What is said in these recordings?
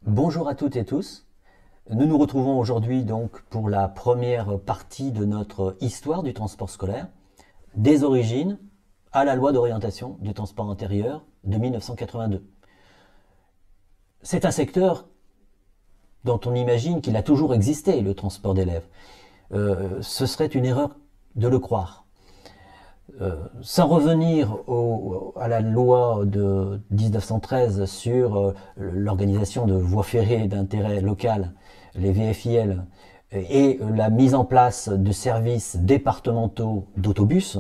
Bonjour à toutes et tous. Nous nous retrouvons aujourd'hui donc pour la première partie de notre histoire du transport scolaire, des origines à la loi d'orientation du transport intérieur de 1982. C'est un secteur dont on imagine qu'il a toujours existé, le transport d'élèves. Ce serait une erreur de le croire. Sans revenir à la loi de 1913 sur l'organisation de voies ferrées d'intérêt local, les VFIL, et la mise en place de services départementaux d'autobus,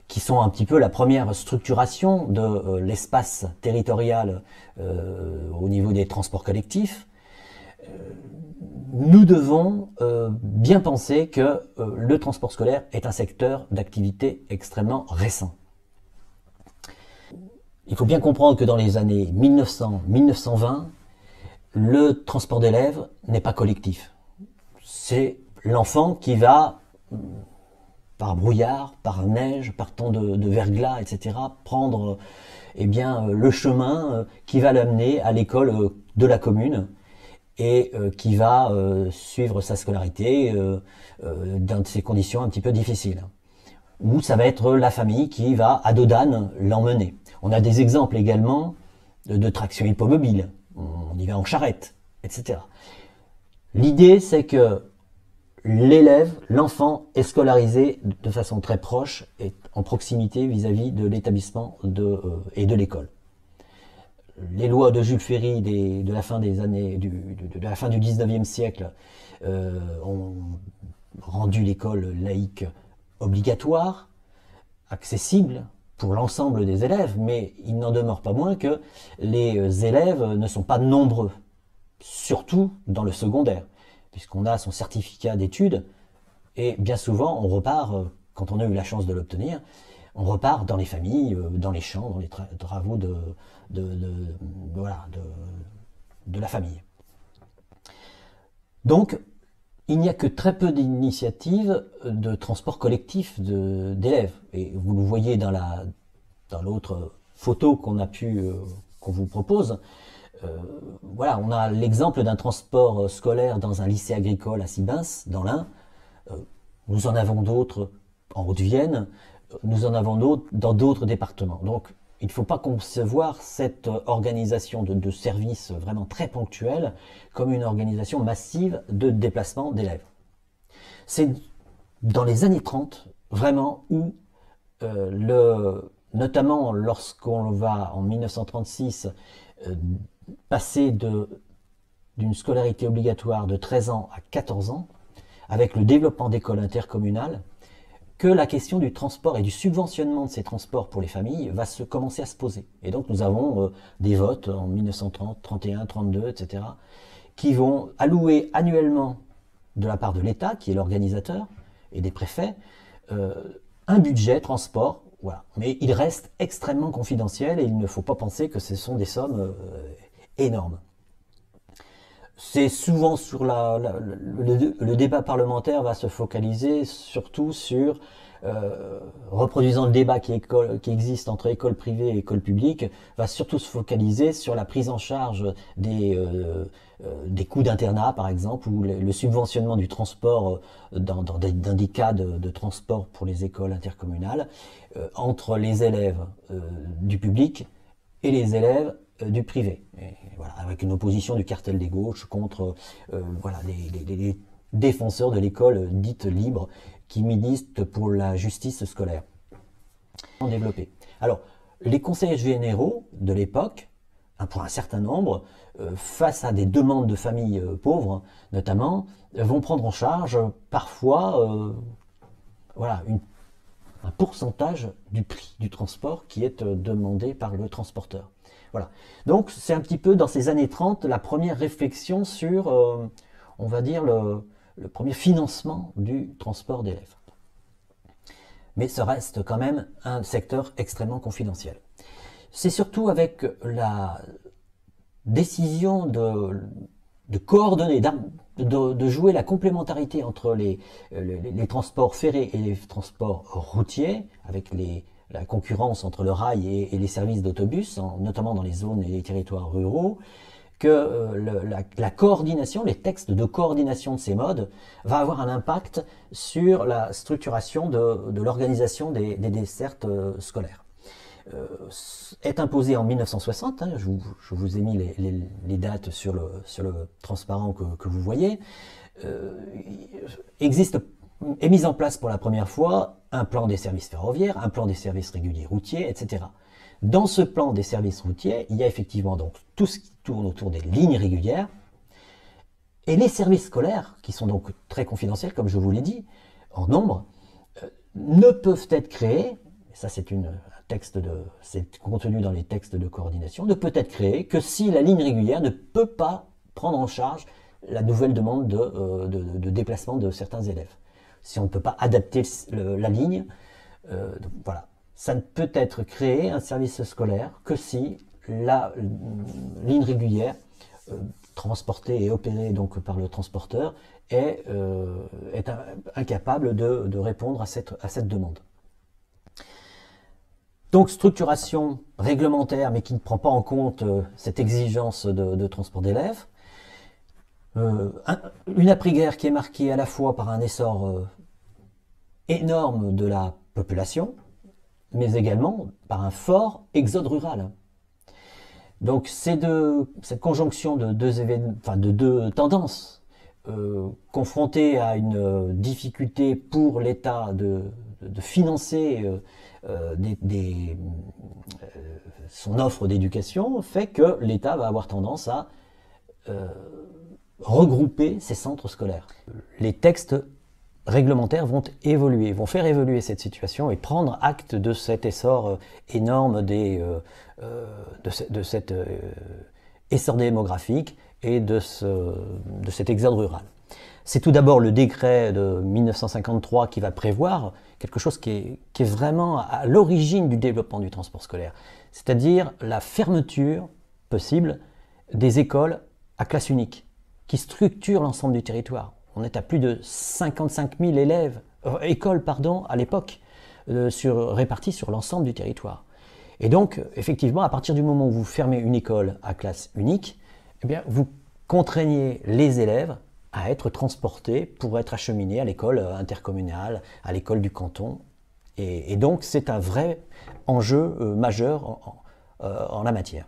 qui sont un petit peu la première structuration de l'espace territorial au niveau des transports collectifs, nous devons bien penser que le transport scolaire est un secteur d'activité extrêmement récent. Il faut bien comprendre que dans les années 1900-1920, le transport d'élèves n'est pas collectif. C'est l'enfant qui va, par brouillard, par neige, par temps de verglas, etc., prendre le chemin qui va l'amener à l'école de la commune et qui va suivre sa scolarité dans ces conditions un petit peu difficiles. Ou ça va être la famille qui va à dos d'âne l'emmener. On a des exemples également de traction hippomobile. On y va en charrette, etc. L'idée, c'est que l'élève, l'enfant, est scolarisé de façon très proche et en proximité vis-à-vis de l'établissement et de l'école. Les lois de Jules Ferry de la fin des années de la fin du 19e siècle ont rendu l'école laïque obligatoire, accessible pour l'ensemble des élèves, mais il n'en demeure pas moins que les élèves ne sont pas nombreux, surtout dans le secondaire, puisqu'on a son certificat d'études et bien souvent on repart, quand on a eu la chance de l'obtenir, on repart dans les familles, dans les champs, dans les travaux de la famille. Donc, il n'y a que très peu d'initiatives de transport collectif d'élèves. Et vous le voyez dans l'autre photo qu'on vous propose. Voilà, on a l'exemple d'un transport scolaire dans un lycée agricole à Sibens, dans l'Ain. Nous en avons d'autres en Haute-Vienne. Nous en avons d'autres dans d'autres départements. Donc, il ne faut pas concevoir cette organisation de services vraiment très ponctuels comme une organisation massive de déplacement d'élèves. C'est dans les années 30, vraiment, où notamment lorsqu'on va en 1936 passer d'une scolarité obligatoire de 13 ans à 14 ans, avec le développement d'écoles intercommunales, que la question du transport et du subventionnement de ces transports pour les familles va commencer à se poser. Et donc nous avons des votes en 1930, 31, 32, etc., qui vont allouer annuellement, de la part de l'État, qui est l'organisateur, et des préfets, un budget transport, voilà. Mais il reste extrêmement confidentiel et il ne faut pas penser que ce sont des sommes énormes. C'est souvent sur le débat parlementaire va se focaliser surtout sur, reproduisant le débat qui existe entre école privée et école publique, va surtout se focaliser sur la prise en charge des coûts d'internat par exemple, ou le subventionnement du transport dans des cas de transport pour les écoles intercommunales, entre les élèves du public et les élèves du privé. Et voilà, avec une opposition du cartel des gauches contre les défenseurs de l'école dite libre qui militent pour la justice scolaire. Développé. Alors, les conseillers généraux de l'époque, pour un certain nombre, face à des demandes de familles pauvres, notamment, vont prendre en charge parfois un pourcentage du prix du transport qui est demandé par le transporteur. Voilà. Donc c'est un petit peu dans ces années 30 la première réflexion sur, on va dire, le premier financement du transport d'élèves. Mais ça reste quand même un secteur extrêmement confidentiel. C'est surtout avec la décision de coordonner, de jouer la complémentarité entre les transports ferrés et les transports routiers, avec la concurrence entre le rail et les services d'autobus, notamment dans les zones et les territoires ruraux, que la coordination, les textes de coordination de ces modes va avoir un impact sur la structuration de l'organisation des dessertes scolaires. Est imposé en 1960, hein, je vous ai mis les dates sur le transparent que vous voyez, est mis en place pour la première fois un plan des services ferroviaires, un plan des services réguliers routiers, etc. Dans ce plan des services routiers, il y a effectivement donc tout ce qui tourne autour des lignes régulières et les services scolaires, qui sont donc très confidentiels, comme je vous l'ai dit, en nombre, ne peuvent être créés, ça c'est c'est contenu dans les textes de coordination, ne peut être créé que si la ligne régulière ne peut pas prendre en charge la nouvelle demande de déplacement de certains élèves. Si on ne peut pas adapter la ligne, voilà. Ça ne peut être créé, un service scolaire, que si la ligne régulière, transportée et opérée donc par le transporteur, est incapable de répondre à cette demande. Donc structuration réglementaire, mais qui ne prend pas en compte cette exigence de transport d'élèves. Une après-guerre qui est marquée à la fois par un essor énorme de la population, mais également par un fort exode rural. Donc cette conjonction de deux tendances, confrontées à une difficulté pour l'État de financer son offre d'éducation, fait que l'État va avoir tendance à regrouper ces centres scolaires. Les textes réglementaires vont faire évoluer cette situation et prendre acte de cet essor énorme de cet essor démographique et de cet exode rural. C'est tout d'abord le décret de 1953 qui va prévoir quelque chose qui est vraiment à l'origine du développement du transport scolaire, c'est-à-dire la fermeture possible des écoles à classe unique, qui structurent l'ensemble du territoire. On est à plus de 55 000 écoles à l'époque, réparties sur l'ensemble du territoire. Et donc, effectivement, à partir du moment où vous fermez une école à classe unique, eh bien, vous contraignez les élèves à être transportés pour être acheminés à l'école intercommunale, à l'école du canton. Et donc, c'est un vrai enjeu majeur en la matière.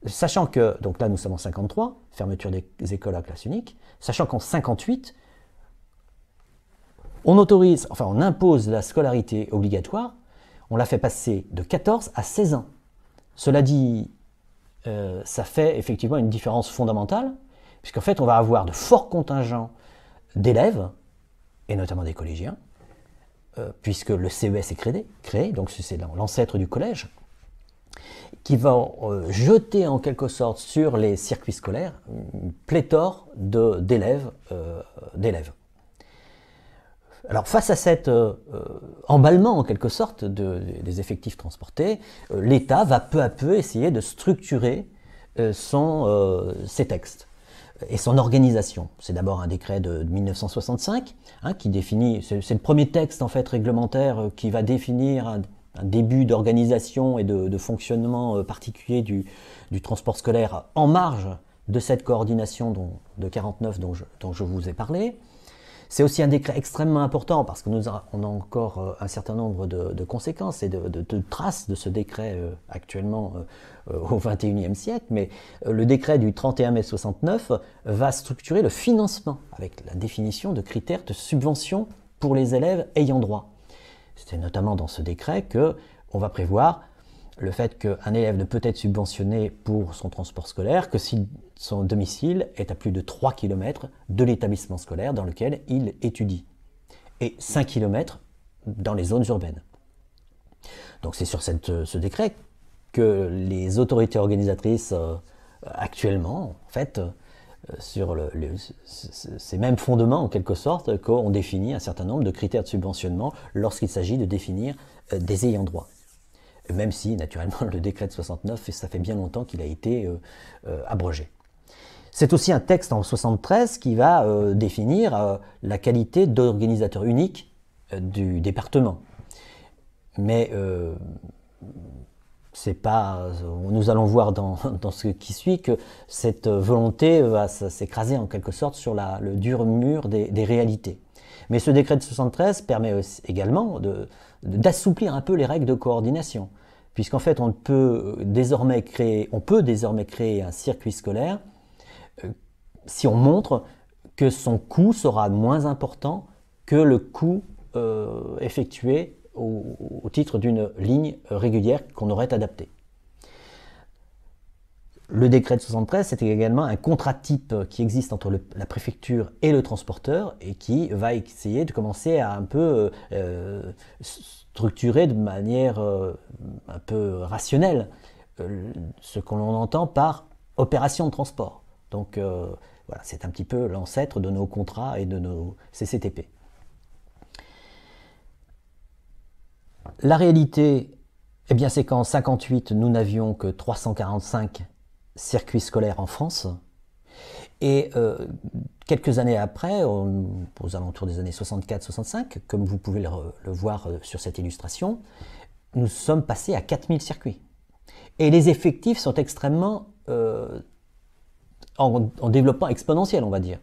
Sachant que, donc là nous sommes en 53, fermeture des écoles à classe unique, sachant qu'en 58, on impose la scolarité obligatoire, on la fait passer de 14 à 16 ans. Cela dit, ça fait effectivement une différence fondamentale, puisqu'en fait on va avoir de forts contingents d'élèves, et notamment des collégiens, puisque le CES est créé, donc c'est l'ancêtre du collège, qui va jeter en quelque sorte sur les circuits scolaires une pléthore d'élèves. Alors face à cet emballement en quelque sorte des effectifs transportés, l'État va peu à peu essayer de structurer ses textes et son organisation. C'est d'abord un décret de 1965 qui définit, c'est le premier texte en fait réglementaire qui va définir un début d'organisation et de fonctionnement particulier du transport scolaire en marge de cette coordination de 49 dont je vous ai parlé. C'est aussi un décret extrêmement important parce que on a encore un certain nombre de conséquences et de traces de ce décret actuellement au XXIe siècle, mais le décret du 31 mai 69 va structurer le financement avec la définition de critères de subvention pour les élèves ayant droit. C'est notamment dans ce décret qu'on va prévoir le fait qu'un élève ne peut être subventionné pour son transport scolaire que si son domicile est à plus de 3 km de l'établissement scolaire dans lequel il étudie, et 5 km dans les zones urbaines. Donc c'est sur ce décret que les autorités organisatrices actuellement, en fait, sur ces mêmes fondements en quelque sorte, qu'on définit un certain nombre de critères de subventionnement lorsqu'il s'agit de définir des ayants droit. Même si, naturellement, le décret de 69, ça fait bien longtemps qu'il a été abrogé. C'est aussi un texte en 73 qui va définir la qualité d'organisateur unique du département. Mais c'est pas, nous allons voir dans ce qui suit que cette volonté va s'écraser en quelque sorte sur le dur mur des réalités. Mais ce décret de 73 permet également d'assouplir un peu les règles de coordination, puisqu'en fait on peut désormais créer un circuit scolaire si on montre que son coût sera moins important que le coût effectué au titre d'une ligne régulière qu'on aurait adaptée. Le décret de 73, c'était également un contrat type qui existe entre la préfecture et le transporteur et qui va essayer de commencer à un peu structurer de manière un peu rationnelle ce que l'on entend par opération de transport. Donc voilà, c'est un petit peu l'ancêtre de nos contrats et de nos CCTP. La réalité, eh bien, c'est qu'en 1958, nous n'avions que 345 circuits scolaires en France. Et quelques années après, aux alentours des années 64-65, comme vous pouvez le voir sur cette illustration, nous sommes passés à 4000 circuits. Et les effectifs sont extrêmement en développement exponentiel, on va dire.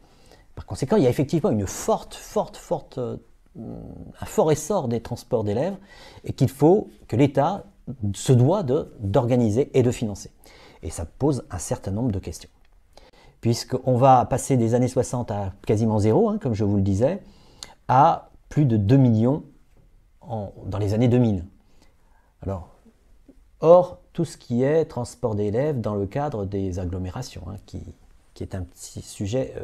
Par conséquent, il y a effectivement un fort essor des transports d'élèves et que l'État se doit d'organiser et de financer. Et ça pose un certain nombre de questions. Puisqu'on va passer des années 60 à quasiment zéro, comme je vous le disais, à plus de 2 millions dans les années 2000. Alors, or, tout ce qui est transport d'élèves dans le cadre des agglomérations, qui est un petit sujet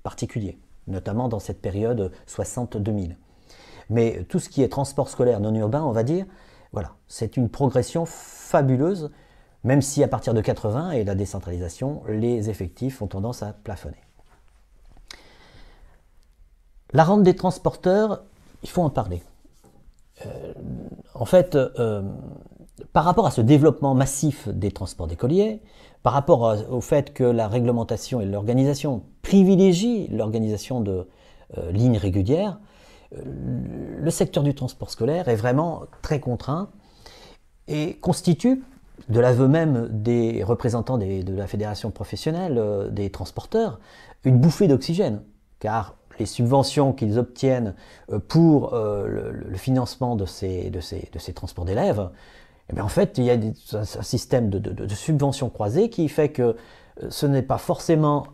particulier, notamment dans cette période 60-2000. Mais tout ce qui est transport scolaire non urbain, on va dire, voilà, c'est une progression fabuleuse, même si à partir de 80 et la décentralisation, les effectifs ont tendance à plafonner. La rente des transporteurs, il faut en parler. En fait, par rapport à ce développement massif des transports d'écoliers, par rapport au fait que la réglementation et l'organisation privilégient l'organisation de lignes régulières, le secteur du transport scolaire est vraiment très contraint et constitue, de l'aveu même des représentants de la fédération professionnelle des transporteurs, une bouffée d'oxygène, car les subventions qu'ils obtiennent pour le financement de ces transports d'élèves, eh bien en fait, il y a un système de subventions croisées qui fait que ce n'est pas forcément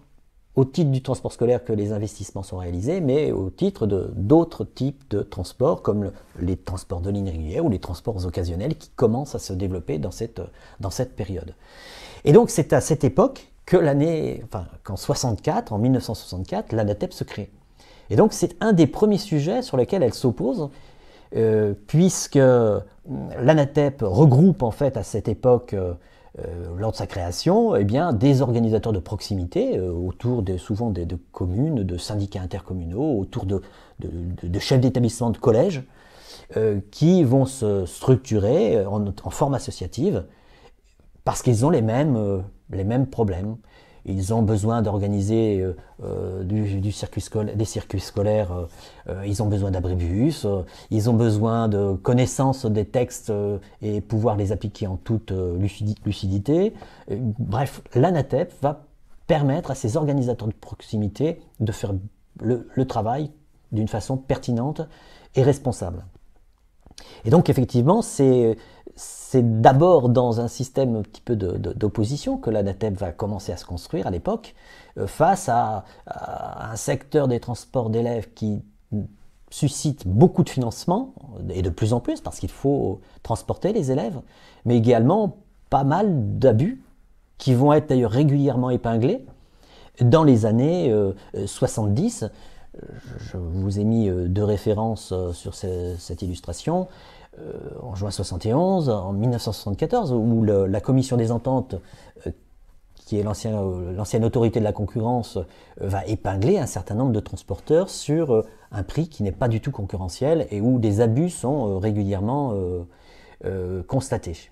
au titre du transport scolaire que les investissements sont réalisés, mais au titre d'autres types de transports, comme les transports de ligne régulière ou les transports occasionnels qui commencent à se développer dans cette période. Et donc c'est à cette époque que qu'en 1964, l'ANATEP se crée. Et donc c'est un des premiers sujets sur lesquels elle s'oppose, puisque l'ANATEP regroupe en fait à cette époque, lors de sa création, eh bien, des organisateurs de proximité autour souvent de communes, de syndicats intercommunaux, autour de chefs d'établissement de collèges, qui vont se structurer en forme associative parce qu'ils ont les mêmes problèmes. Ils ont besoin d'organiser des circuits scolaires, ils ont besoin d'abribus, ils ont besoin de connaissance des textes et pouvoir les appliquer en toute lucidité. Bref, l'ANATEP va permettre à ces organisateurs de proximité de faire le travail d'une façon pertinente et responsable. Et donc effectivement, c'est d'abord dans un système un petit peu d'opposition que l'ANATEP va commencer à se construire à l'époque, face à un secteur des transports d'élèves qui suscite beaucoup de financement, et de plus en plus, parce qu'il faut transporter les élèves, mais également pas mal d'abus, qui vont être d'ailleurs régulièrement épinglés. Dans les années 70, je vous ai mis deux références sur cette illustration, en juin 71, en 1974, où la commission des ententes, qui est l'ancienne autorité de la concurrence, va épingler un certain nombre de transporteurs sur un prix qui n'est pas du tout concurrentiel et où des abus sont régulièrement constatés.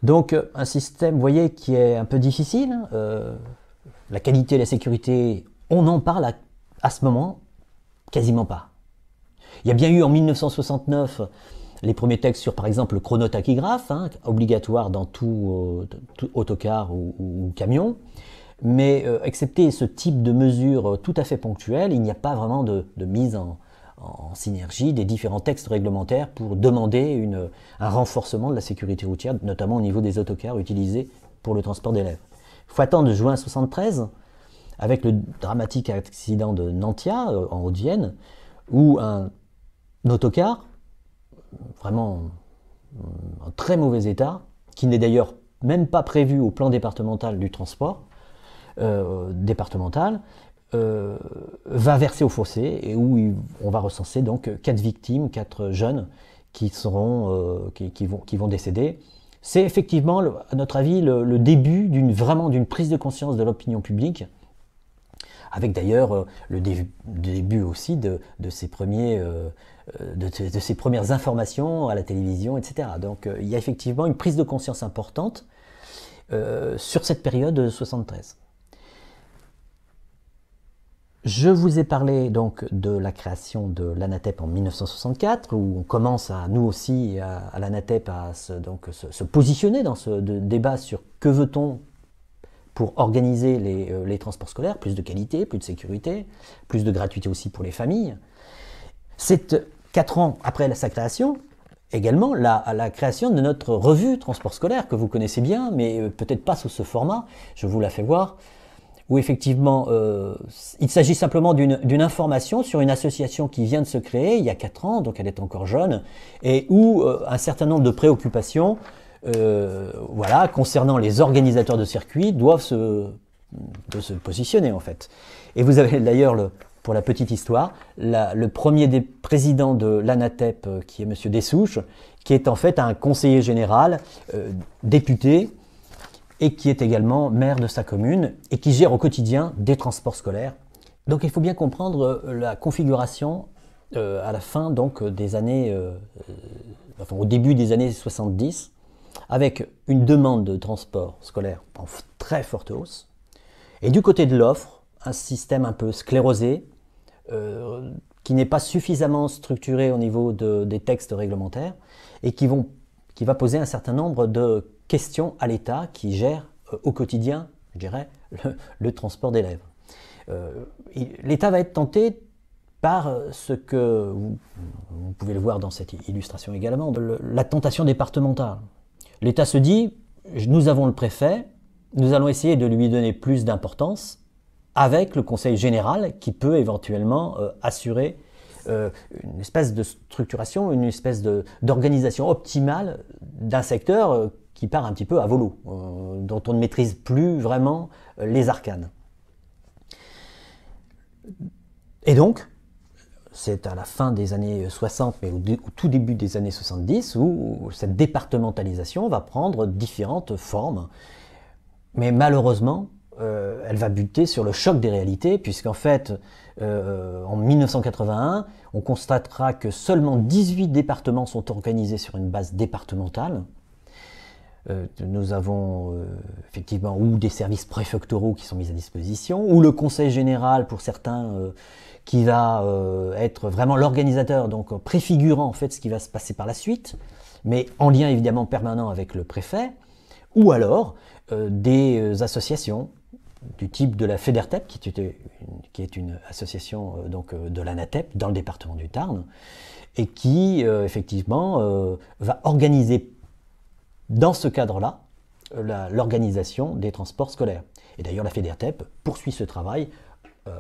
Donc un système, vous voyez, qui est un peu difficile. La qualité et la sécurité, on en parle à ce moment quasiment pas. Il y a bien eu en 1969 les premiers textes sur, par exemple, le chronotachygraphe, hein, obligatoire dans tout autocar ou camion. Mais excepté ce type de mesures tout à fait ponctuelles, il n'y a pas vraiment de mise en synergie des différents textes réglementaires pour demander un renforcement de la sécurité routière, notamment au niveau des autocars utilisés pour le transport d'élèves. Il faut attendre juin 1973, avec le dramatique accident de Nantia, en Haute-Vienne, où un autocar, vraiment en très mauvais état, qui n'est d'ailleurs même pas prévu au plan départemental du transport, départemental, va verser au fossé et où on va recenser donc 4 victimes, 4 jeunes qui vont décéder. C'est effectivement, à notre avis, le début d'une prise de conscience de l'opinion publique, avec d'ailleurs le début aussi de ces premières informations à la télévision, etc. Donc il y a effectivement une prise de conscience importante sur cette période de 73. Je vous ai parlé donc de la création de l'ANATEP en 1964, où on commence nous aussi à l'ANATEP à se positionner dans ce débat sur que veut-on pour organiser les transports scolaires, plus de qualité, plus de sécurité, plus de gratuité aussi pour les familles. C'est 4 ans après sa création, également la création de notre revue Transport scolaire, que vous connaissez bien, mais peut-être pas sous ce format, je vous la fais voir, où effectivement il s'agit simplement d'une information sur une association qui vient de se créer il y a 4 ans, donc elle est encore jeune, et où un certain nombre de préoccupations voilà, concernant les organisateurs de circuits doivent se positionner en fait. Et vous avez d'ailleurs, pour la petite histoire, le premier des présidents de l'ANATEP, qui est M. Dessouches, qui est en fait un conseiller général, député, et qui est également maire de sa commune, et qui gère au quotidien des transports scolaires. Donc il faut bien comprendre la configuration à la fin donc, des années, enfin, au début des années 70, avec une demande de transport scolaire en très forte hausse, et du côté de l'offre, un système un peu sclérosé, qui n'est pas suffisamment structuré au niveau des textes réglementaires, et qui va poser un certain nombre de questions à l'État qui gère au quotidien, je dirais, le transport d'élèves. L'État va être tenté par ce que, vous pouvez le voir dans cette illustration également, la tentation départementale. L'État se dit, nous avons le préfet, nous allons essayer de lui donner plus d'importance avec le conseil général qui peut éventuellement assurer une espèce de structuration, une espèce d'organisation optimale d'un secteur qui part un petit peu à volo, dont on ne maîtrise plus vraiment les arcanes. Et donc, c'est à la fin des années 60, mais au tout début des années 70, où cette départementalisation va prendre différentes formes. Mais malheureusement, elle va buter sur le choc des réalités, puisqu'en fait, en 1981, on constatera que seulement 18 départements sont organisés sur une base départementale. Nous avons effectivement ou des services préfectoraux qui sont mis à disposition, ou le conseil général pour certains qui va être vraiment l'organisateur, donc préfigurant en fait ce qui va se passer par la suite, mais en lien évidemment permanent avec le préfet, ou alors des associations du type de la FEDERTEP, qui est une association donc, de l'ANATEP dans le département du Tarn, et qui effectivement va organiser dans ce cadre-là l'organisation des transports scolaires. Et d'ailleurs la FEDERTEP poursuit ce travail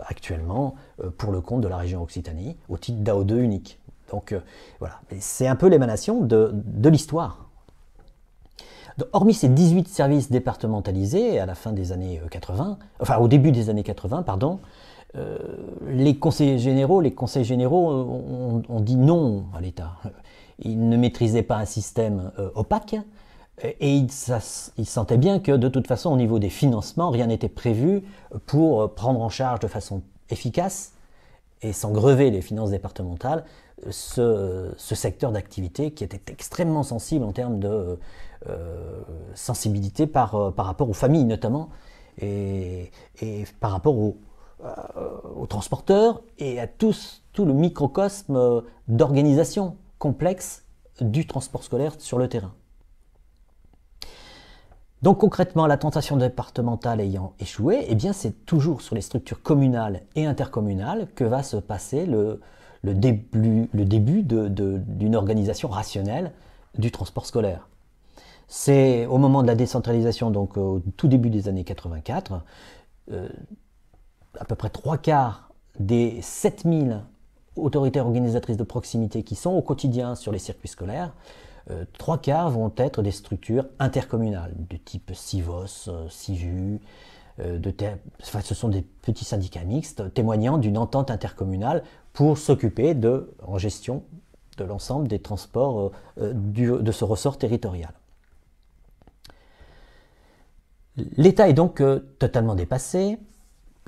actuellement pour le compte de la région Occitanie au titre d'AO2 unique. Donc voilà, c'est un peu l'émanation de l'histoire. Hormis ces 18 services départementalisés à la fin des années 80, enfin au début des années 80, pardon, les conseils généraux ont dit non à l'État. Ils ne maîtrisaient pas un système opaque et ils sentaient bien que de toute façon au niveau des financements, rien n'était prévu pour prendre en charge de façon efficace et sans grever les finances départementales ce secteur d'activité qui était extrêmement sensible en termes de sensibilité par rapport aux familles notamment et par rapport aux transporteurs et à tout le microcosme d'organisation complexe du transport scolaire sur le terrain. Donc concrètement, la tentation départementale ayant échoué, eh bien c'est toujours sur les structures communales et intercommunales que va se passer le début d'une organisation rationnelle du transport scolaire. C'est au moment de la décentralisation, donc au tout début des années 84, à peu près 3/4 des 7000 autorités organisatrices de proximité qui sont au quotidien sur les circuits scolaires, 3/4 vont être des structures intercommunales, de type CIVOS, CIVU, ce sont des petits syndicats mixtes témoignant d'une entente intercommunale pour s'occuper en gestion de l'ensemble des transports de ce ressort territorial. L'État est donc totalement dépassé.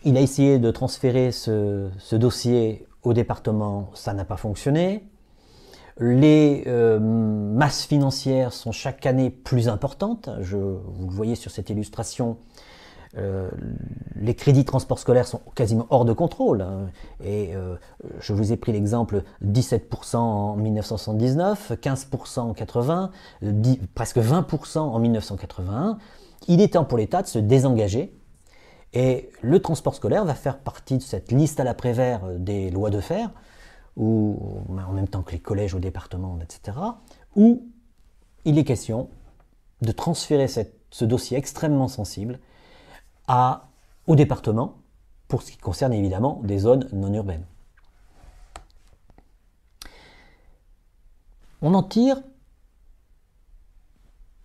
Il a essayé de transférer ce dossier au département, ça n'a pas fonctionné. Les masses financières sont chaque année plus importantes. Vous le voyez sur cette illustration, les crédits transport scolaire sont quasiment hors de contrôle. Hein, et je vous ai pris l'exemple 17% en 1979, 15% en 80, presque 20% en 1981. Il est temps pour l'État de se désengager. Et le transport scolaire va faire partie de cette liste à la Prévert des lois de fer, ou en même temps que les collèges au département, etc., où il est question de transférer ce dossier extrêmement sensible au département, pour ce qui concerne évidemment des zones non urbaines. On en tire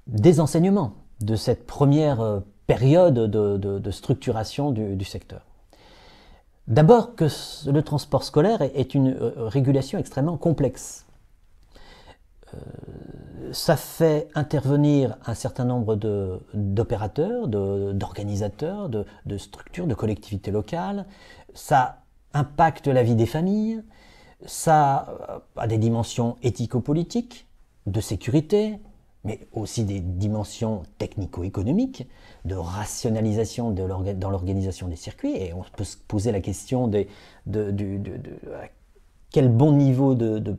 des enseignements de cette première période de structuration du secteur. D'abord que le transport scolaire est une régulation extrêmement complexe. Ça fait intervenir un certain nombre d'opérateurs, d'organisateurs, de structures, de collectivités locales. Ça impacte la vie des familles. Ça a des dimensions éthico-politiques, de sécurité, mais aussi des dimensions technico-économiques, de rationalisation dans l'organisation des circuits. Et on peut se poser la question quel bon niveau de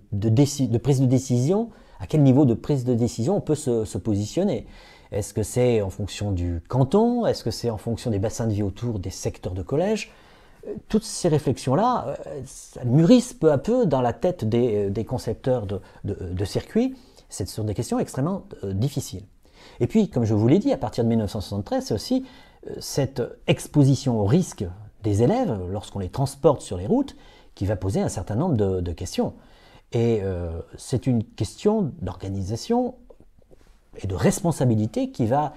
prise de décision, à quel niveau de prise de décision on peut se positionner. Est-ce que c'est en fonction du canton? Est-ce que c'est en fonction des bassins de vie autour des secteurs de collège? Toutes ces réflexions-là, ça mûrissent peu à peu dans la tête des concepteurs de circuits. Ce sont des questions extrêmement difficiles. Et puis, comme je vous l'ai dit, à partir de 1973, c'est aussi cette exposition au risque des élèves, lorsqu'on les transporte sur les routes, qui va poser un certain nombre de questions. Et c'est une question d'organisation et de responsabilité qui va,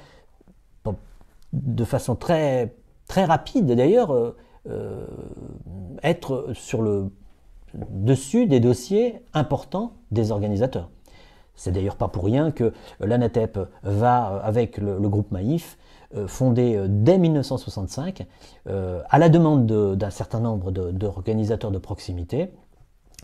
de façon très, très rapide d'ailleurs, être sur le dessus des dossiers importants des organisateurs. C'est d'ailleurs pas pour rien que l'ANATEP va, avec le groupe Maïf, fondé dès 1965, à la demande d'un certain nombre d'organisateurs de proximité,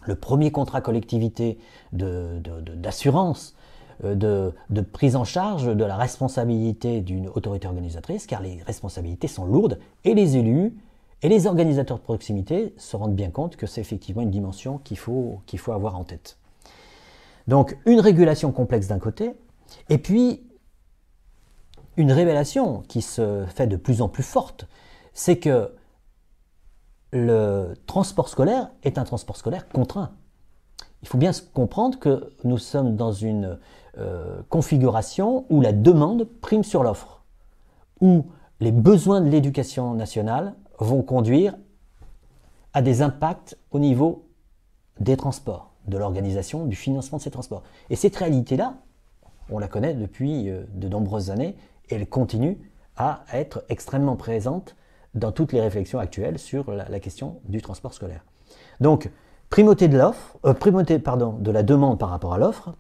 le premier contrat collectivité d'assurance, de prise en charge de la responsabilité d'une autorité organisatrice, car les responsabilités sont lourdes, et les élus et les organisateurs de proximité se rendent bien compte que c'est effectivement une dimension qu'il faut avoir en tête. Donc une régulation complexe d'un côté, et puis une révélation qui se fait de plus en plus forte, c'est que le transport scolaire est un transport scolaire contraint. Il faut bien comprendre que nous sommes dans une configuration où la demande prime sur l'offre, où les besoins de l'éducation nationale vont conduire à des impacts au niveau des transports, de l'organisation, du financement de ces transports. Et cette réalité-là, on la connaît depuis de nombreuses années, et elle continue à être extrêmement présente dans toutes les réflexions actuelles sur la question du transport scolaire. Donc, primauté de la demande par rapport à l'offre,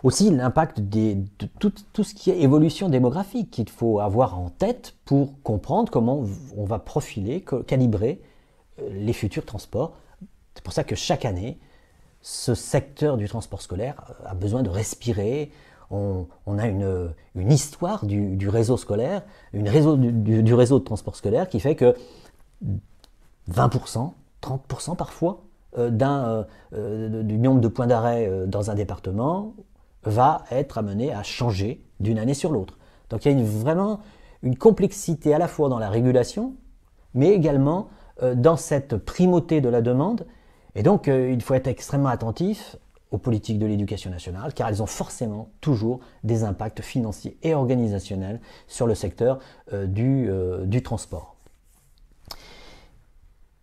aussi l'impact de tout ce qui est évolution démographique qu'il faut avoir en tête pour comprendre comment on va profiler, calibrer les futurs transports. C'est pour ça que chaque année, ce secteur du transport scolaire a besoin de respirer. On a une histoire du réseau scolaire, du réseau de transport scolaire qui fait que 20%, 30% parfois du nombre de points d'arrêt dans un département va être amené à changer d'une année sur l'autre. Donc il y a vraiment une complexité à la fois dans la régulation, mais également dans cette primauté de la demande. Et donc il faut être extrêmement attentif aux politiques de l'éducation nationale, car elles ont forcément toujours des impacts financiers et organisationnels sur le secteur du transport.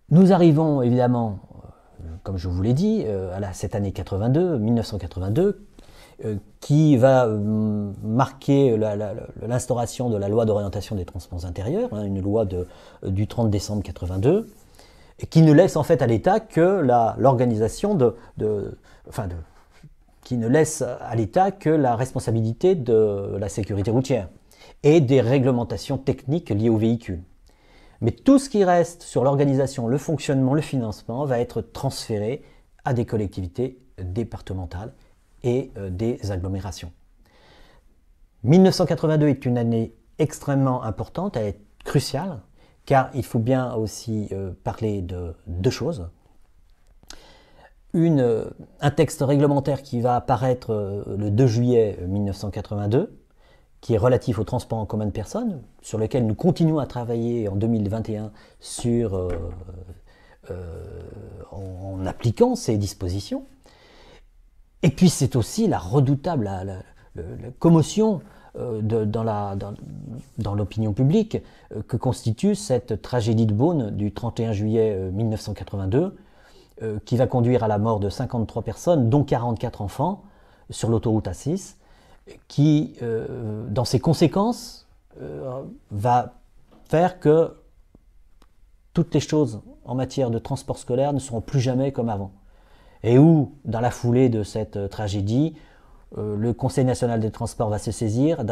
Nous arrivons évidemment, comme je vous l'ai dit, à cette année 1982, qui va marquer l'instauration de la loi d'orientation des transports intérieurs, une loi du 30 décembre 82, et qui ne laisse en fait à l'État que l'organisation qui ne laisse à l'État que la responsabilité de la sécurité routière et des réglementations techniques liées aux véhicules. Mais tout ce qui reste sur l'organisation, le fonctionnement, le financement va être transféré à des collectivités départementales et des agglomérations. 1982 est une année extrêmement importante, elle est cruciale, car il faut bien aussi parler de deux choses. Un texte réglementaire qui va apparaître le 2 juillet 1982, qui est relatif au transport en commun de personnes, sur lequel nous continuons à travailler en 2021 en appliquant ces dispositions. Et puis c'est aussi la redoutable la commotion dans l'opinion publique que constitue cette tragédie de Beaune du 31 juillet 1982, qui va conduire à la mort de 53 personnes, dont 44 enfants, sur l'autoroute A6, qui, dans ses conséquences, va faire que toutes les choses en matière de transport scolaire ne seront plus jamais comme avant. Et où, dans la foulée de cette tragédie, le Conseil national des transports va se saisir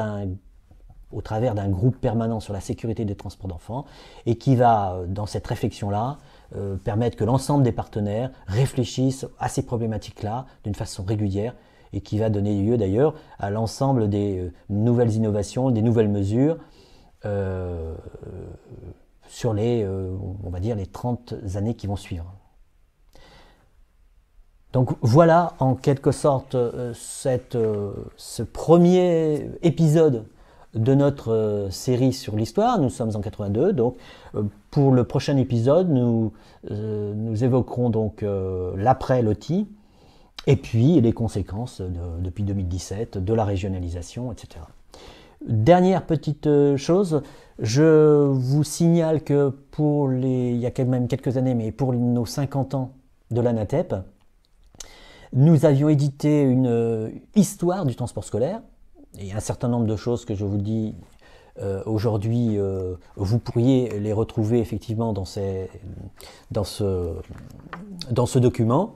au travers d'un groupe permanent sur la sécurité des transports d'enfants, et qui va, dans cette réflexion-là, permettre que l'ensemble des partenaires réfléchissent à ces problématiques-là d'une façon régulière, et qui va donner lieu d'ailleurs à l'ensemble des nouvelles innovations, des nouvelles mesures sur on va dire, les 30 années qui vont suivre. Donc voilà en quelque sorte ce premier épisode de notre série sur l'histoire. Nous sommes en 82, donc pour le prochain épisode, nous évoquerons donc l'après-LOTI, et puis les conséquences depuis 2017 de la régionalisation, etc. Dernière petite chose, je vous signale que il y a quand même quelques années, mais pour nos 50 ans de l'ANATEP, nous avions édité une histoire du transport scolaire, et un certain nombre de choses que je vous dis aujourd'hui, vous pourriez les retrouver effectivement dans ce document.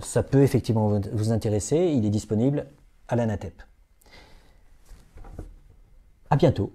Ça peut effectivement vous intéresser, il est disponible à l'ANATEP. À bientôt.